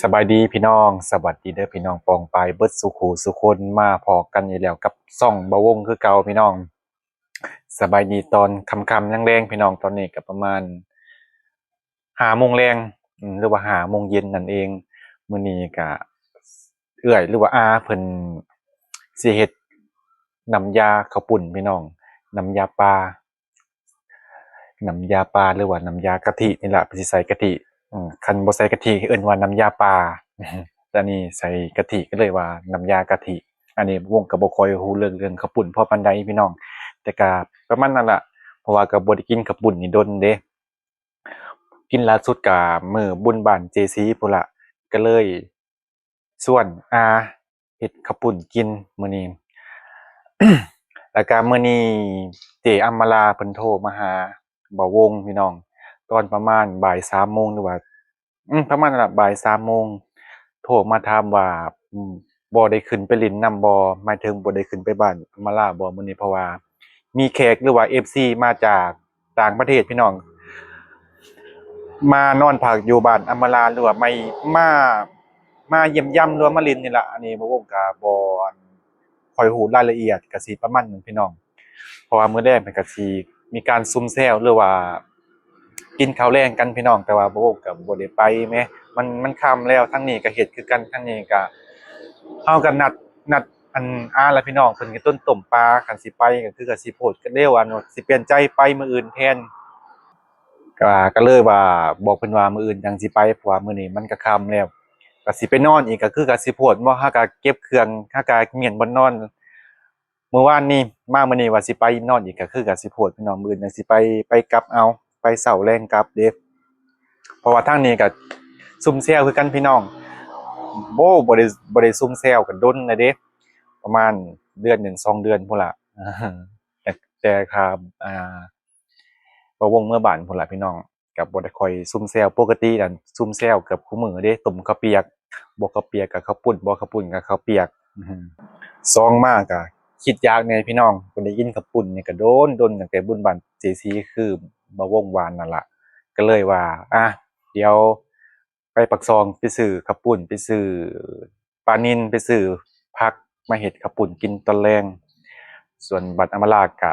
สบายดีพี่น้องสวัสดีเด้อพี่น้องปองปายเบิดสุขูสุคนมาพอกันอยู่แล้วกับซ่องบะวงคือเก่าพี่น้องสบายดีตอนค่ำๆแรงๆพี่น้องตอนนี้ก็ประมาณ5 โมงแรงหรือว่า5 โมงเย็นนั่นเองมื้อนี้ก็เอื้อยหรือว่าอาเพิ่นสิเฮ็ดน้ำยาข้าวปุ้นพี่น้องน้ำยาปลาน้ำยาปลาหรือว่าน้ำยากะทินี่แหละเพิ่นสิใส่กะทิคันบ่ใส่กะทิเอิ้นว่าน้ำยาปลา แต่อันนี้ใส่กะทิก็เลยว่าน้ำยากะทิอันนี้วงก็บ่ค่อยรู้เรื่องข้าวปุ้นพอปานใดพี่น้องแต่ก็ประมาณนั้นล่ะเพราะว่าก็บ่ได้กินข้าวปุ้นนี่โดนเด้กินล่าสุดก็มื้อบุญบ้านเจซีพู้นล่ะก็เลยชวนอาเฮ็ดข้าวปุ้นกินมื้อนี้ แล้วก็มื้อนี้เจอัมมาลาเพิ่นโทรมาหาบ่าวงพี่น้องตอนประมาณบ่าย3 โมงหรือว่าประมาณนั้นล่ะบ่าย3 โมงโทรมาถามว่าบ่ได้ขึ้นไปเล่นนำบ่หมายถึงบ่ได้ขึ้นไปบ้านอัมมาลาบ่มื้อนี้เพราะว่ามีแขกหรือว่า FC มาจากต่างประเทศพี่น้องมานอนพักอยู่บ้านอัมมาลาหรือว่าไม่มาเยี่ยมยามหรือว่ามาเล่นนี่ล่ะอันนี้บ่วงก็บ่ค่อยรู้รายละเอียดก็สิประมาณนั้นพี่น้อง เพราะว่ามื้อแรกเพิ่นก็สิมีการซุ่มแซวหรือว่ากินข้าวแลงกันพี่น้องแต่ว่าบ่ก็บ่ได้ไปแหมมันค่ำแล้วทางนี้ก็เฮ็ดคือกันทางนี้ก็เฮาก็นัดอันอาและพี่น้องเพิ่นก็ต้นต้มปลาคันสิไปก็คือก็สิโพดกันเร็วว่าสิเปลี่ยนใจไปมื้ออื่นแทนก็เลยว่าบอกเพิ่นว่ามื้ออื่นจังสิไปเพราะว่ามื้อนี้มันก็ค่ำแล้วก็สิไปนอนอีกก็คือก็สิโพดบ่เราก็เก็บเครื่องเราก็เมียนบ่นอน เมื่อวานนี้มามื้อนี้ว่าสิไปนอนอีกก็คือก็สิโพดพี่น้องมื้ออื่นจั่งสิไปกลับเอาไปเช้าแลงกลับเด้เพราะว่าทางนี้ก็ซุ่มแซวคือกันพี่น้องบ่ได้ซุ่มแซวกันดนแล้วเด้ประมาณเดือนหนึ่ง2 เดือนพู้นล่ะแต่แต่ครับบ่วงเมื่อบ้านพู้นล่ะพี่น้องก็บ่ได้ค่อยซุ่มแซวปกตินั่นซุ่มแซวเกือบคุมื้อเด้ต้มข้าวเปียกบ่ข้าวเปียกก็ข้าวปุ้นบ่ข้าวปุ้นก็ข้าวเปียกสองมาก็คิดยากแหน่พี่น้องเพิ่นได้ยินข้าวปุ้นนี่ก็โดนตั้งแต่บุญบ้านเจซีคือบ่วงวานนั่นล่ะก็เลยว่าเดี๋ยวไปปักซองไปซื้อข้าวปุ้นไปซื้อปลานิลไปซื้อผักมาเฮ็ดข้าวปุ้นกินตอนแลงส่วนบัดอำมาราก็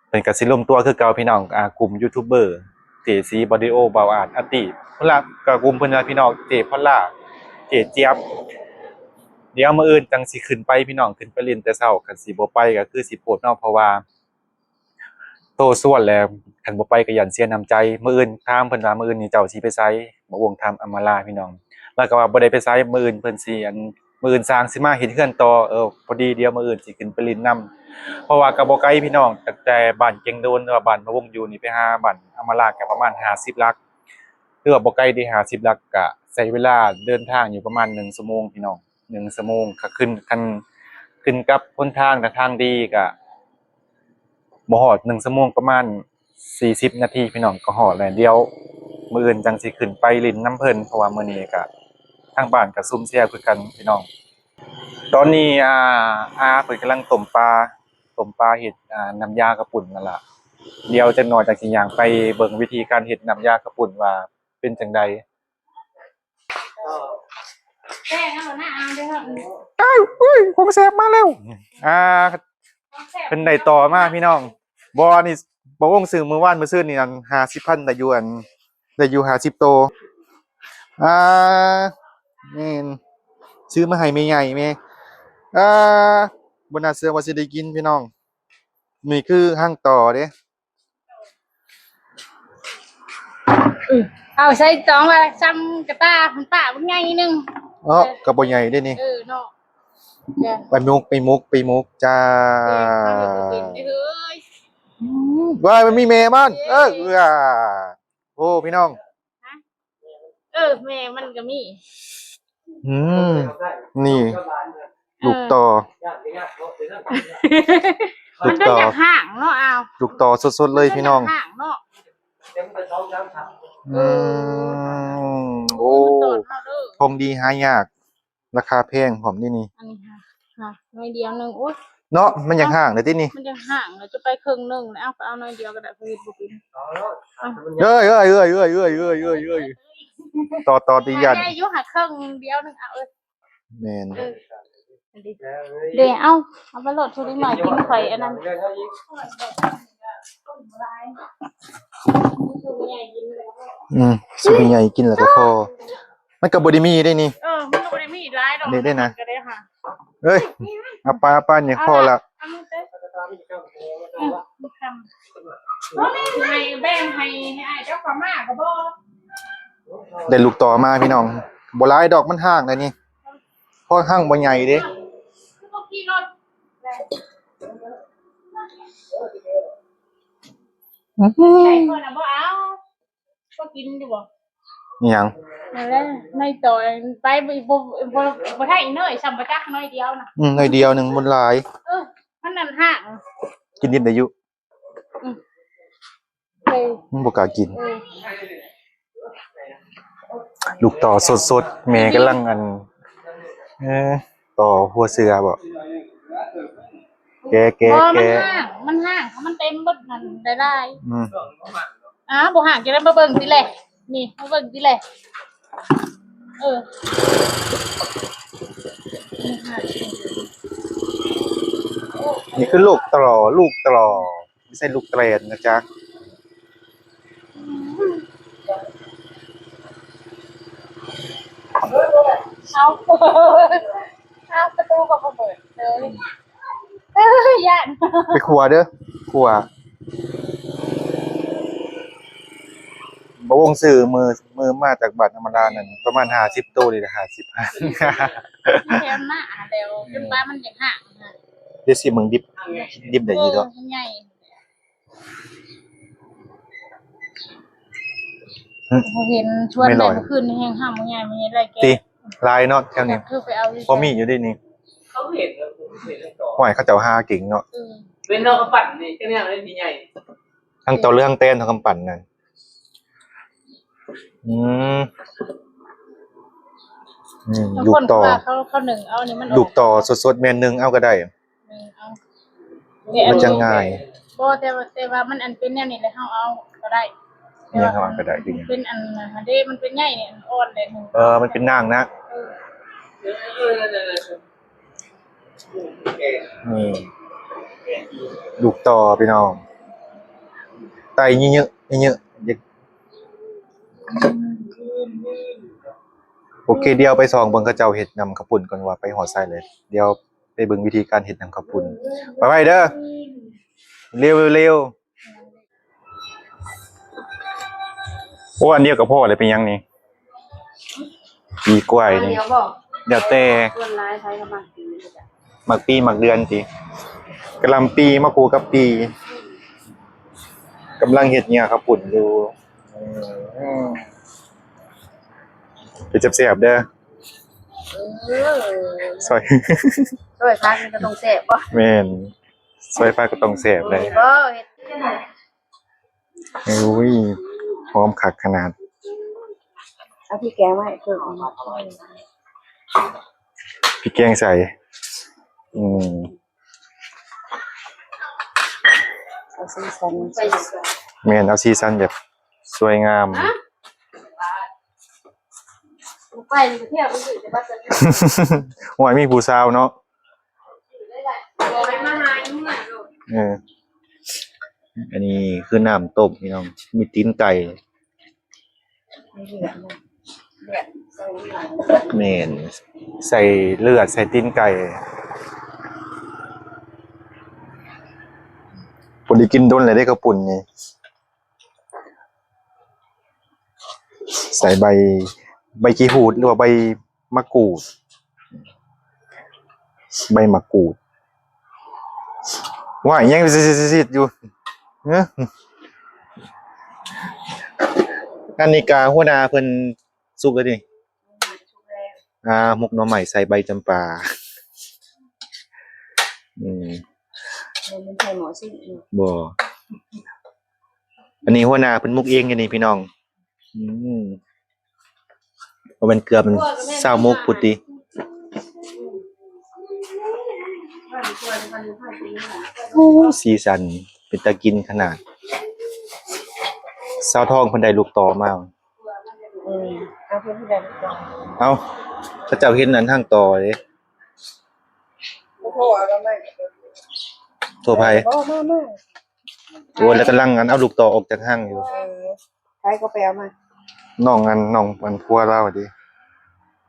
เพิ่นก็สิรวมตัวคือเก่าพี่น้องกลุ่มยูทูบเบอร์เจซีบอดิโอเบาอาจอาติพุ่นล่ะก็กลุ่มเพิ่นน่ะพี่น้องเจพอลล่าเจเจี๊ยบ เดี๋ยวมื้ออื่นจั่งสิขึ้นไปพี่น้องขึ้นไปเล่นแต่เช้าคันสิบ่ไปก็คือสิโพดเนาะเพราะว่าโตส่วนแล้วคันบ่ไปก็ย้านเสียน้ำใจมื้ออื่นถามเพิ่นว่ามื้ออื่นนี่เจ้าสิไปไสบ่วงถามอำมาลาพี่น้องแล้วก็ว่าบ่ได้ไปไสมื้ออื่นเพิ่นสิมื้ออื่นสร้างสิมาเฮ็ดเรือนต่อพอดีเดี๋ยวมื้ออื่นสิขึ้นไปเล่นนำเพราะว่าก็บ่ไกลพี่น้องตั้งแต่บ้านเกียงโดนหรือว่าบ้านมะวงอยู่นี่ไปหาบ้านอำมาลาก็ประมาณ50ลักคือว่าบ่ไกลเดะ50ลักก็ใช้เวลาเดินทางอยู่ประมาณ1 ชั่วโมงพี่น้อง 1 ชั่วโมงก็ขึ้นกับหนทางถ้าทางดีก็บ่ฮอด1 ชั่วโมงประมาณ40 นาทีพี่น้องก็ฮอดแล้วเดี๋ยวมื้ออื่นจั่งสิขึ้นไปเล่นนำเพิ่นเพราะว่ามื้อนี้ก็ทางบ้านก็ซุ่มเชียร์คือกันพี่น้องตอนนี้อาเพิ่นกำลังต้มปลาเฮ็ดน้ำยากระปุ่นนั่นล่ะเดี๋ยวจักหน่อยจั่งสิย่างไปเบิ่งวิธีการเฮ็ดน้ำยากระปุ่นว่าเป็นจั่งใดแป้งเอาหน้าเอาเด้ออุ้ยผมแซ่บมาแล้วอ่า เพิ่นได้ต่อมาพี่น้องบ่นี่บ่วงซื้อมื้อวานมื้อซื่นนี่อัน50,000ได้อยู่50โตวอ่าแม่นซื้อมาให้แม่ใหญ่แม่อ่าบ่น่าเชื่อว่าสิได้กินพี่น้องนี่คือหั่งต่อเด้เอาใส่ตองว่าซ้ำกระตาคุณป้าบ่ใหญ่นึงก็บ่ใหญ่เด้นี่เนาะจ้ะไปมุกจ้าข้าวเหนียวเป็นเฮ้ยว้ายมันมีแม่มันโอ้พี่น้องฮะแม่มันก็มี อืมนี่ลูกต่อมันได้จากห่างเนาะเอาลูกต่อสดๆเลยพี่น้องห่างเนาะอืโอ้ของดีหายากราคาแพงผมนี่อันนี้ค่ะน้อยเดียวนึงโอ๊ยเนาะมันยังห่างเลยที่นี่มันยังห่างเลยจะไปครึ่งนึงแล้วเอาน้อยเดียวก็ได้เพิ่นบ่กินเอ้ย ต่อที่ยัน อายุหักครึ่งเดียวนึงเอาเอ้ย แม่น เดี๋ยวเอาไปโหลดทุเรียนหน่อยกินข่อยอันนั้น สิเป็นใหญ่กินแล้วก็พอมันก็บ่ได้มีได้นี่ มันก็ไม่ได้มีร้ายดอก นี่ได้นะ ก็ได้ค่ะ เอ้ยเอาปลาเนี่ยพอละ เอาลูกเต้ให้แบ่งให้ไอ้เจ้าของมากก็บ่ ได้ลูกต่อมาพี่น้องบ่หลายดอกมันห่างเลยนี่พอห่างบ่ใหญ่เด้ คือบ่ขี่รถใหญ่เพิ่นน่ะบ่เอาบ่กินอยู่บ่ นี่หยัง นั่นแหละในต่อไปบ่ได้อีกเน้อยซ้ำบ่จักน้อยเดียวน่ะ หน่อยเดียวหนึงบ่หลาย มันนั่นห่าง กินนิดได้อยู่ เลย มันบ่กล้ากิน ลูกต่อสดๆแม่กำลังต่อหัวเสือบ่แก มันห่างมันเต็มเบิดนั่นได้ อืม บ่ห่างจะได้มาเบิ่งติแหละนี่มาเบิ่งติแหละนี่คือลูกต่อไม่ใช่ลูกเตรนนะจ๊ะ เอาประตูก็บ่เปิดเลยย่าน ไปครัวเด้อครัวบ่วงซื้อมือมาจากบัตรธรรมดานั่นประมาณ50ตัวนี่แหละ50 แถมหน้าแล้วจนว่ามันอย่างห่าง เดี๋ยวสิมึงดิบได้อีกเนาะ ใหญ่เห็นชวนไปเมื่อคืนแห้งห้ามใหญ่มันอะไรแก ติลายเนาะแถวนี้ คือไปเอา พอมีอยู่ดินี่ เขาเห็นแล้วต่อ ห้อยเขาเจ้าหาเก่งเนาะ เป็นนอกกระปั่นนี่ก็เนี่ยเลยดีใหญ่ ทั้งต่อเรื่องเต้นทั้งกำปั่นนั่นลูกต่อ เขาหนึ่งเอานี่มัน ลูกต่อสดๆแม่นนึงเอาก็ได้มันจะง่าย บ่แต่ว่ามันอันเป็นแนวนี้เลยเฮาเอาก็ได้ เนี่ยเขาก็ได้ดิ เป็นอันเด้มันเป็นใหญ่เนี่ยอ่อนเลย มันเป็นนางนะนี่ลูกต่อพี่น้องไตเยอะโอเคเดี๋ยวไปส่องเบิ่งเขาเจ้าเฮ็ดนำข้าวปุ้นก่อนว่าไปหอดไส้เลยเดี๋ยวไปเบิ่งวิธีการเฮ็ดนำข้าวปุ้นไปเด้อเร็วโอ้อันเดียวกับพ่อเลยเป็นยังนี่ปีกล้วยนี่เดี๋ยวแต่หมักปีหมักเดือนติกะหล่ำปีมะกรูดกับปีกำลังเฮ็ดเนี่ยข้าวปุ้นอยู่เป็นแซ่บๆเด้อซอย ฟ้ามันก็ต้องแซ่บบ่ แม่นซอยฟ้าก็ต้องแซ่บเลย บ่เฮ็ด อุ้ยหอมคักขนาด เอาที่แกงไว้เพิ่มมา พริกแกงใส่เอาสีสัน แม่นเอาซีซันแบบสวยงาม ไปเที่ยวไปอยู่แต่ว่าจะ หวยมีผู้สาวเนาะ บ่ให้มาหาอยู่น่ะลูก อันนี้คือน้ำต้มพี่น้องมีตีนไก่แม่นใส่เลือดใส่ตีนไก่พอดีกินโดนเลยได้ข้าวปุ่นนี่ใส่ใบกีหูดหรือว่าใบมะกรูดว่ายังซิดอยู่อันนี้กาหัวหน้าเพิ่นสุกแล้วนี่หมกหน่อไม้ใส่ใบจำปามันใส่หมอซิบ่อันนี้หัวหน้าเพิ่นมุกเองอยู่นี่พี่น้องบ่แม่นเกลือมัน20มุกพุดติโอ้สีสันเป็นตากินขนาดสาวทองเพิ่นได้ลูกต่อมา เอาเพิ่นผู้ใดก่อน เอาพระเจ้าเห็นนั้นทางต่อเด้ บ่โทรเอาแล้วไหม โทรไผ บ่มา โอ้ยแล้วกำลังเอาลูกต่อออกจากห้างอยู่ ใครก็ไปเอามา น้องมันพัวเราดิ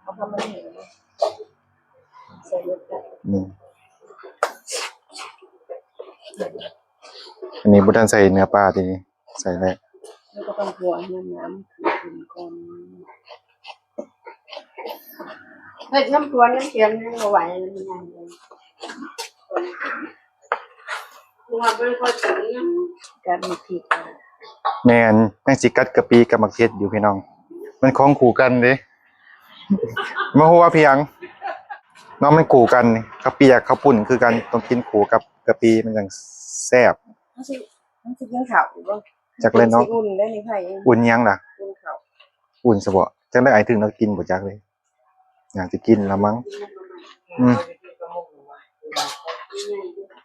เอาทำมันนี่ใส่รถได้ อืมอันนี้บ่ทันใส่เนื้อปลาทีนี้ใส่แล้ว แล้วก็ต้องหัวน้ำขึ้นก่อนเฮ้ยน้ำตัวน้ำเค็มนี่บ่ไหวแล้วมันยังเลยว่าเป็นคนถึงการมีผิด แม่นยังสิกัดกะปิกับมักเฮ็ดอยู่พี่น้อง มันของคู่กันเด้มาฮู้ว่าเพียงน้องมันคู่กันนี่ข้าวเปียกข้าวปุ้นคือกันต้องกินคู่กับกะปิมันจังแซ่บ มันสิยังข้าวอยู่บ่ จักเลยเนาะ อุ่นได้นี่ไผ อุ่นยังล่ะ อุ่นข้าว อุ่นซะบ่จังได้อายถึงเรากินบ่จักเลยอยากสิกินละมั้ง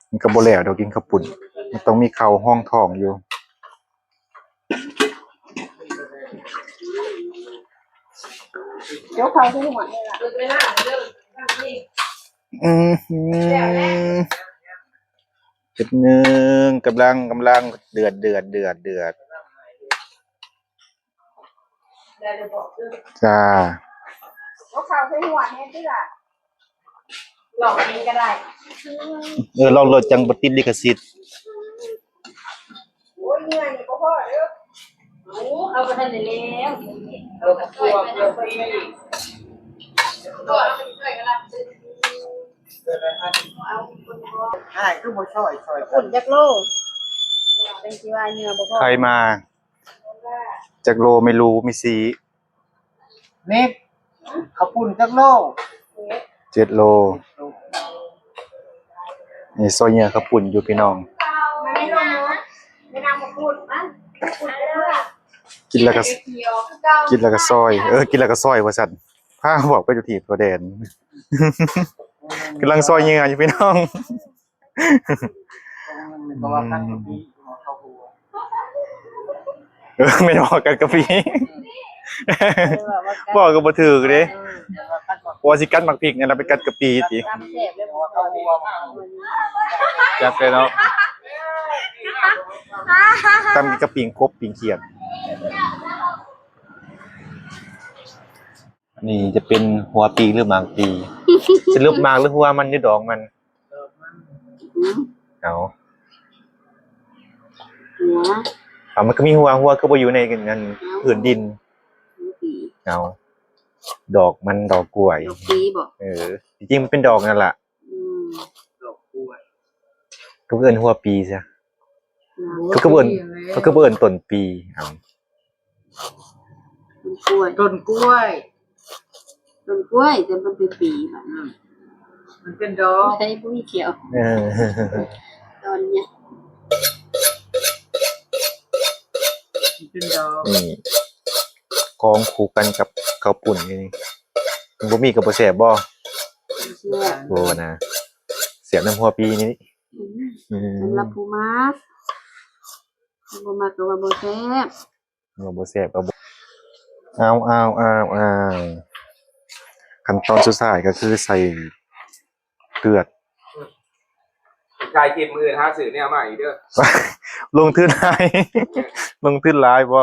มันก็บ่แล้วเดี๋ยวกินข้าวปุ้นมันต้องมีข้าวห้องท้องอยู่ เดี๋ยวข้าวที่หัวนี่ล่ะ จุดหนึ่งกำลังเดือดจ้า เดี๋ยวข้าวที่หัวนี่ติล่ะหลอกกินก็ได้ ลองรถจังบ่ติดลิขสิทธิ์ โอ้ยเหนื่อยนี่บ่พอเด้อ เอาไปทันได้แล้ว เราตัวเพื่อนพี่ ตัวเราไปช่วยกันละ อ้ายคือบ่ช่วย อุ่นจักโลเป็นสิว่าเหนื่อยบ่พอ ใครมาจากโลไม่รู้มีสี นี่ข้าวปุ้นจักโล 7 โลนี่ซอยเหยื่อข้าวปุ่นอยู่พี่น้อง ไม่ลงเนาะไม่นำมาพูดมันพูดเด้อ กินแล้วก็ซอยกินแล้วก็ซอยว่าซั่นพาบอกไปอยู่ที่ตัวแดน กำลังซอยเหยื่ออยู่พี่น้อง เพราะว่าคันนี้เข้าหัว ไม่ได้บอกกันกะปิบอกก็บ่ถูกเด้ว่าสิกัดหมักพริกนั่นล่ะไปกัดกะปิติ ตามแซ่บเลยบ่ เข้าหัว จักเลยเนาะตำกะปิงกบปิงเขียดนี่จะเป็นหัวปีหรือหมากปีสรุปหมากหรือหัวมันหรือดอกมันเอา หัว มันก็มีหัวก็บ่อยู่ในนั้นพื้นดิน ปี เอาดอกมันดอกกล้วย ดอกปีบ่ จริงๆมันเป็นดอกนั่นล่ะ ดอกกล้วย ก็เอิ้นหัวปีซะก็เอิ้นต้นปีเอา ต้นกล้วยต้นกล้วยแต่มันเป็นปีบัด มันเป็นดอก ใช้ปุ๋ยเขียว เออ ตอนเนี้ย มันเป็นดอก นี่กองคู่กันกับข้าวปุ่นนี่มันบ่มีก็บ่แซ่บบ่ เชื่อ โอ้นะเสียบน้ำหัวปีนี่สำหรับผู้มักบ่มักก็ว่าบ่แซ่บ บ่แซ่บเอาขั้นตอนสุดท้ายก็คือใส่เกลือ ชายกินมือหาสื่อเนี่ยมาอีกเด้อ ลงทุนหลายลงทุนหลายบ่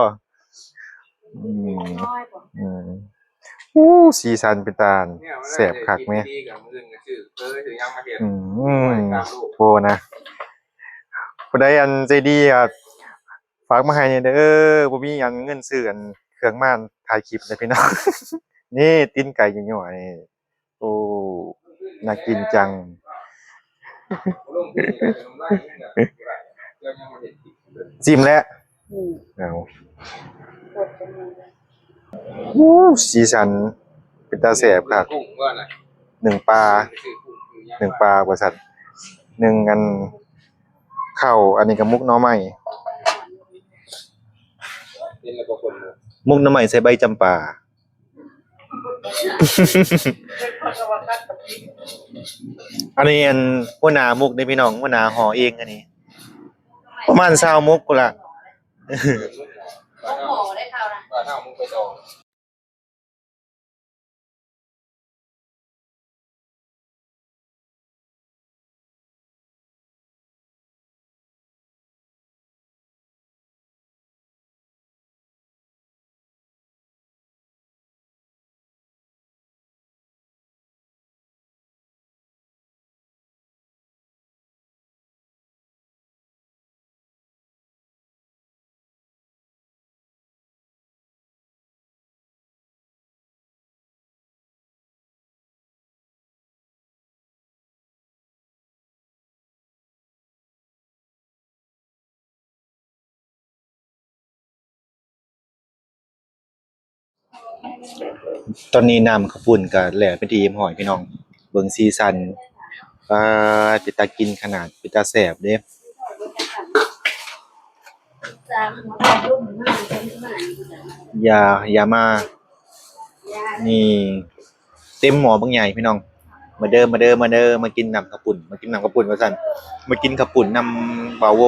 สีสันเป็นตาลแซ่บคักแม่ ดีกับมือกับชื่อถึงยังมาเห็น โทนะผู้ใดอันใจดีอ่ะฝากมาให้เด้อบ่มีอันเงินซื้ออันเครื่องม่านถ่ายคลิปเลยพี่น้อง นี่ตีนไก่ย่อยๆโอ้น่ากินจังจิ้มแล้วเอาสีสันเป็นตาแสบครับหนึ่งปลาว่าสัตว์หนึ่งอันข้าวอันนี้กับมุกหน่อไม้มุกหน่อไม้ใส่ใบจำปา อันนี้อันหัวหน้ามุกนี่พี่น้องหัวหน้าห่อเองอันนี้ประมาณ20มุกกูนล่ะ โอ้โหได้ข่าวนะ ตอนนี้น้ำข้าวปุ้นก็แล้วเป็นที่เรียบร้อยพี่น้องเบิ่งสีสันปลาเป็นตากินขนาดเป็นตาแซ่บเด้ จามหัวตาลุ่มมากเป็นมาก อย่ามานี่เต็มหม้อบักใหญ่พี่น้องมาเด้อมากินน้ำข้าวปุ้นมากินน้ำข้าวปุ้นว่าซั่นมากินข้าวปุ้นนำบ่าวโว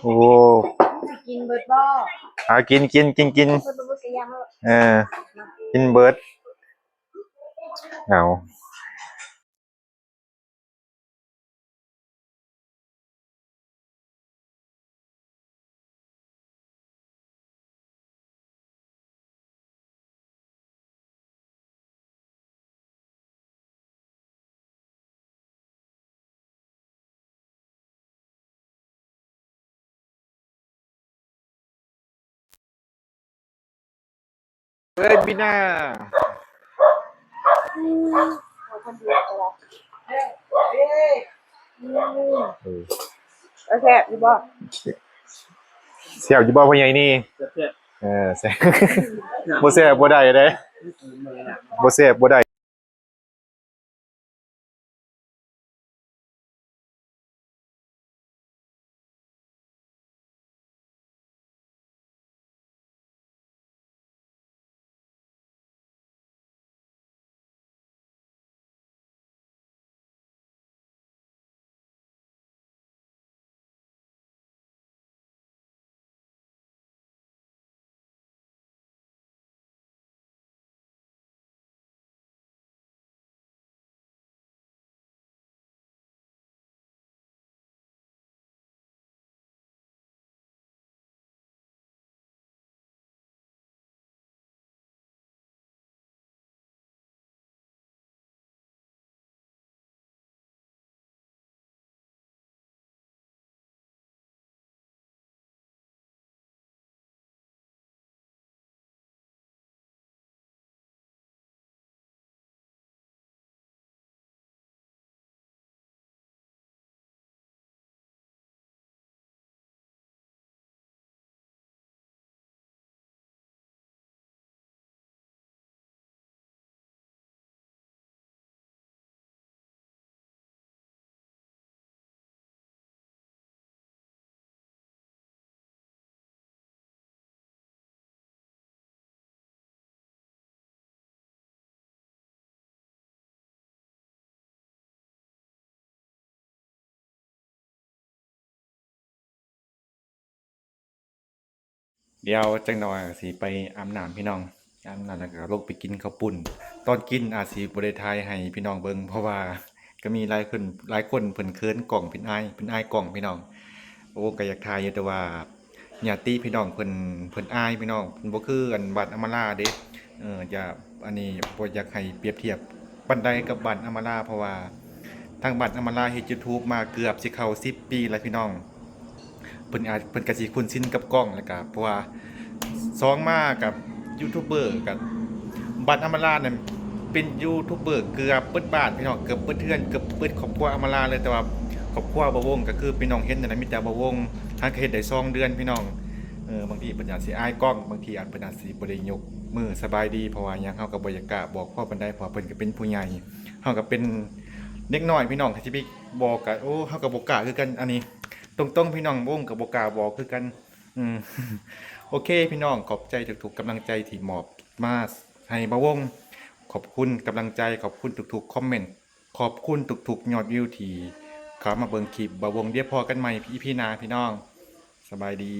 โอ้ กินเบิดบ่ กินเพิ่นบ่สิยัง เออกินเบิดเอาเอ้ยบิน่า โอเคอยู่บ่ เสียบอยู่บ่พ่อใหญ่นี่แซ่บบ่แซ่บบ่ได้เด้บ่แซ่บบ่ได้เดี๋ยวจักหน่อยสิไปอาบน้ำพี่น้องอาบน้ำแล้วก็ลงไปกินข้าวปุ้นตอนกินอาจสิบ่ได้ถ่ายให้พี่น้องเบิ่งเพราะว่าก็มีหลายคนเพิ่นเขินกล้องเพิ่นอายกล้องพี่น้องโอ้ก็อยากถ่ายอยู่แต่ว่าญาติพี่น้องเพิ่นอายพี่น้องเพิ่นบ่คืออันบัดอำมาลาเด้อย่าอันนี้บ่อยากให้เปรียบเทียบปานใดกับบัดอำมาลาเพราะว่าทางบัดอำมาลาเฮ็ด YouTube มาเกือบสิเข้า10ปีแล้วพี่น้องเพิ่นก็สิคุ้นชินกับกล้องแล้วก็เพราะว่าสองมากับยูทูบเบอร์กับบัดอำมาลานั่นเป็นยูทูบเบอร์เกือบเบิดบ้านพี่น้องเกือบเบิดเทือนเกือบเบิดครอบครัวอำมาลาเลยแต่ว่าครอบครัวบ่วงก็คือพี่น้องเห็นนั่นน่ะมีแต่บ่วงทางก็เฮ็ดได้2 เดือนพี่น้องบางทีเพิ่นอาจสิอายกล้องบางทีอาจเพิ่นอาจสิบ่ได้ยกมือสบายดีเพราะว่าหยังเฮาก็บ่อยากกล้าบอกพ่อปานใดเพราะเพิ่นก็เป็นผู้ใหญ่เฮาก็เป็นเด็กน้อยพี่น้องที่สิไปบอกก็โอ้เฮาก็บ่กล้าคือกันอันนี้ตรงๆพี่น้องวงก็บ่กล้าบอกคือกันอืม โอเคพี่น้องขอบใจทุกๆกำลังใจที่มอบมาให้บ่าวงขอบคุณกำลังใจขอบคุณทุกๆคอมเมนต์ขอบคุณทุกๆยอดวิวที่ ขอมาเบิ่งคลิปบ่าวงเดี๋ยวพอกันใหม่พี่หน้าพี่น้องสบายดี